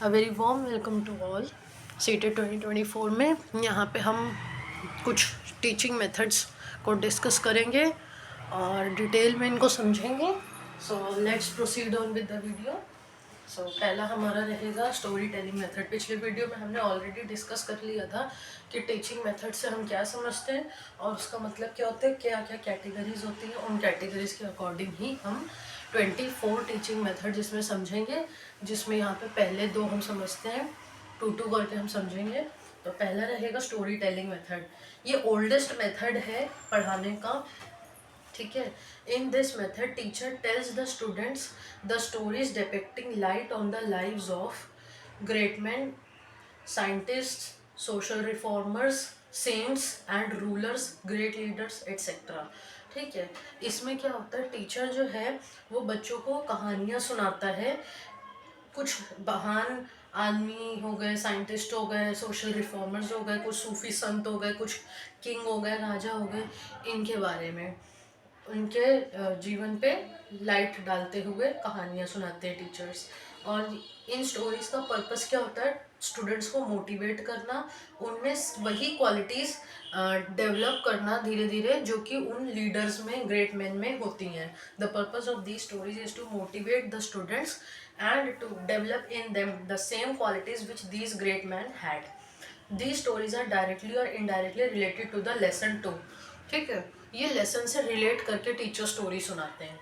A very warm welcome to all. CTET 2024 में यहाँ पे हम कुछ टीचिंग मेथड्स को डिस्कस करेंगे और डिटेल में इनको समझेंगे। So let's proceed on with the video. So पहला हमारा रहेगा स्टोरी टेलिंग मेथड। पिछले वीडियो में हमने ऑलरेडी डिस्कस कर लिया था कि टीचिंग मेथड से हम क्या समझते हैं और उसका मतलब क्या होता है, क्या क्या कैटेगरीज होती हैं। उन कैटेगरीज के अकॉर्डिंग ही हम 24 टीचिंग मेथड जिसमें समझेंगे, जिसमें यहाँ पे पहले दो हम समझते हैं, टू करके हम समझेंगे। तो पहला रहेगा स्टोरी टेलिंग मेथड। ये ओल्डेस्ट मेथड है पढ़ाने का, ठीक है। In this method teacher tells the students the stories depicting light on the lives of great man, scientist, social reformers, saints and rulers, great leaders etcetera. ठीक है। इसमें क्या होता है, टीचर जो है वो बच्चों को कहानियाँ सुनाता है। कुछ महान आदमी हो गए, साइंटिस्ट हो गए, सोशल रिफॉर्मर्स हो गए, कुछ सूफी संत हो गए, कुछ किंग हो गए, राजा हो गए, इनके बारे में उनके जीवन पे लाइट डालते हुए कहानियाँ सुनाते हैं टीचर्स। और इन स्टोरीज का पर्पस क्या होता है, स्टूडेंट्स को मोटिवेट करना, उनमें वही क्वालिटीज़ डेवलप करना धीरे धीरे जो कि उन लीडर्स में, ग्रेट मैन में होती हैं। The purpose of the stories is to motivate the students and to develop in them the same qualities which these great men had. These stories are directly or indirectly related to the lesson too. ठीक है, ये lesson से relate करके teacher story सुनाते हैं।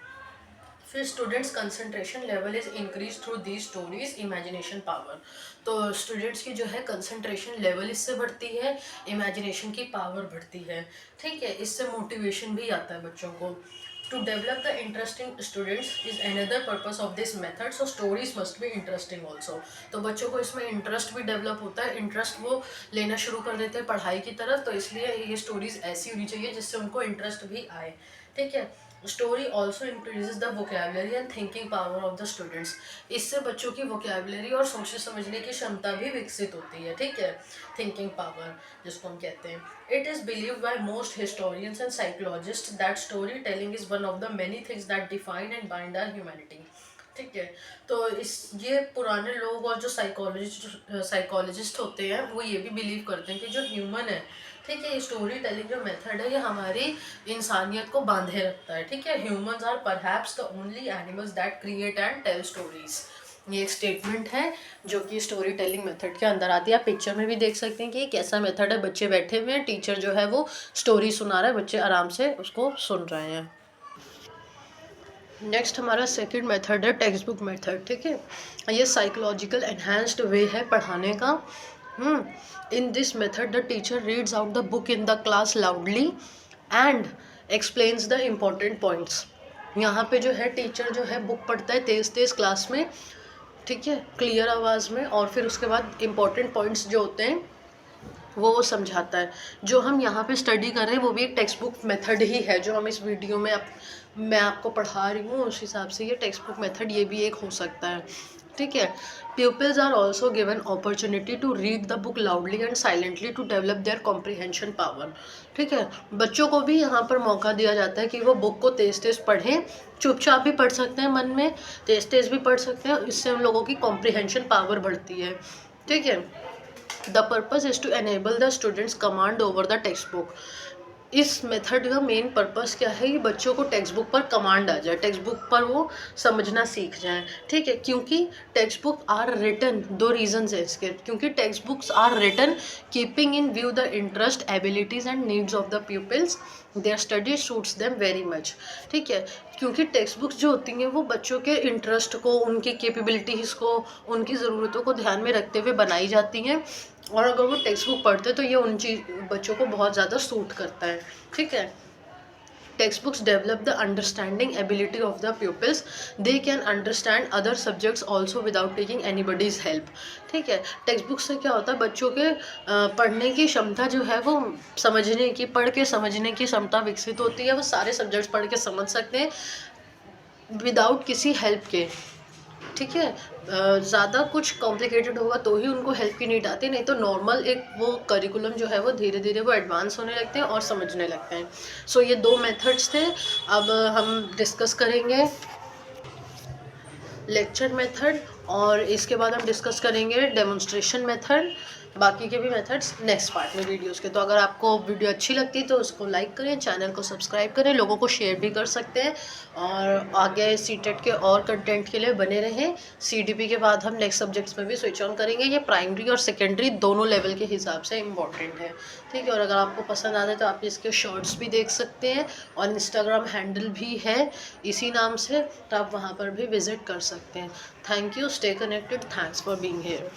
फिर students concentration level is increase through the stories, imagination power. तो students की जो है कंसंट्रेशन लेवल इससे बढ़ती है, इमेजिनेशन की पावर बढ़ती है। ठीक है, इससे मोटिवेशन भी आता है बच्चों को। To develop the interesting students is another purpose of this method. So stories must be interesting also. तो बच्चों को इसमें इंटरेस्ट भी डेवलप होता है, इंटरेस्ट वो लेना शुरू कर देते हैं पढ़ाई की तरफ। तो इसलिए ये स्टोरीज ऐसी होनी चाहिए जिससे उनको इंटरेस्ट भी आए। ठीक है। Story also increases the vocabulary and thinking power of the students. इससे बच्चों की वोकेबलरी और सोच समझने की क्षमता भी विकसित होती है। ठीक है, थिंकिंग पावर जिसको हम कहते हैं। It is believed by most historians and psychologist that story telling is one of the many things that define and bind our humanity. ठीक है। तो इस ये पुराने लोग और जो साइकोलॉजिस्ट होते हैं वो ये भी बिलीव करते हैं कि जो ह्यूमन है, ठीक है, स्टोरी टेलिंग जो मेथड है ये हमारी इंसानियत को बांधे रखता है। ठीक है। Humans are perhaps the only animals that create and tell stories. ये एक स्टेटमेंट है जो कि स्टोरी टेलिंग मेथड के अंदर आती है। आप पिक्चर में भी देख सकते हैं कि एक ऐसा मेथड है, बच्चे बैठे हुए हैं, टीचर जो है वो स्टोरी सुना रहा है, बच्चे आराम से उसको सुन रहे हैं। नेक्स्ट हमारा सेकंड मेथड है टेक्स्ट बुक मेथड। ठीक है, ये साइकोलॉजिकल एनहांस्ड वे है पढ़ाने का। इन this method the teacher reads out the book in the class loudly and explains the important points. यहाँ पे जो है टीचर जो है बुक पढ़ता है तेज़ तेज़ क्लास में, ठीक है, क्लियर आवाज़ में, और फिर उसके बाद इम्पोर्टेंट पॉइंट्स जो होते हैं वो समझाता है। जो हम यहाँ पे स्टडी कर रहे हैं वो भी एक टेक्स्ट बुक मेथड ही है, जो हम इस वीडियो में मैं आपको पढ़ा रही हूँ उस हिसाब से ये टेक्स्ट बुक मेथड ये भी एक हो सकता है। ठीक है। Pupils are also given opportunity to read the book loudly and silently to develop their comprehension power. ठीक है, बच्चों को भी यहाँ पर मौका दिया जाता है कि वो बुक को तेज़ तेज़ पढ़ें, चुपचाप भी पढ़ सकते हैं, मन में तेज़ तेज़ भी पढ़ सकते हैं, इससे उन लोगों की कॉम्प्रिहेंशन पावर बढ़ती है। ठीक है। The purpose is to enable the students command over the text book. इस मेथड का मेन पर्पस क्या है कि बच्चों को टेक्स्ट बुक पर कमांड आ जाए, टेक्स्ट बुक पर वो समझना सीख जाएं। ठीक है, क्योंकि टेक्स्ट बुक आर रिटन, दो रीजंस है इसके, क्योंकि text books are written keeping in view the interest, abilities and needs of the peoples, their study suits them very much. ठीक है, क्योंकि टेक्स्ट बुक्स जो होती हैं वो बच्चों के इंटरेस्ट को, उनकी कैपेबिलिटीज़ को, उनकी ज़रूरतों को ध्यान में रखते हुए बनाई जाती हैं, और अगर वो टेक्स्ट बुक पढ़ते तो ये उन बच्चों को बहुत ज़्यादा सूट करता है। ठीक है। Text books develop the understanding ability of the pupils. They can understand other subjects also without taking anybody's help. ठीक है, टेक्स्ट बुक से क्या होता है, बच्चों के पढ़ने की क्षमता जो है वो समझने की, पढ़ के समझने की क्षमता विकसित होती है। वो सारे सब्जेक्ट्स पढ़ के समझ सकते हैं विदाउट किसी हेल्प के। ठीक है, ज़्यादा कुछ कॉम्प्लिकेटेड होगा तो ही उनको हेल्प की नीड आती है, नहीं तो नॉर्मल एक वो करिकुलम जो है वो धीरे धीरे वो एडवांस होने लगते हैं और समझने लगते हैं। सो ये दो मेथड्स थे। अब हम डिस्कस करेंगे लेक्चर मेथड और इसके बाद हम डिस्कस करेंगे डेमोन्स्ट्रेशन मेथड, बाकी के भी मेथड्स नेक्स्ट पार्ट में वीडियोस के। तो अगर आपको वीडियो अच्छी लगती है तो उसको लाइक करें, चैनल को सब्सक्राइब करें, लोगों को शेयर भी कर सकते हैं, और आगे सीटेट के और कंटेंट के लिए बने रहें। सीडीपी के बाद हम नेक्स्ट सब्जेक्ट्स में भी स्विच ऑन करेंगे, ये प्राइमरी और सेकेंडरी दोनों लेवल के हिसाब से इम्पॉर्टेंट है, ठीक है। और अगर आपको पसंद आता है तो आप इसके शॉर्ट्स भी देख सकते हैं, और इंस्टाग्राम हैंडल भी है इसी नाम से, तो आप वहाँ पर भी विजिट कर सकते हैं। Thank you, stay connected, thanks for being here.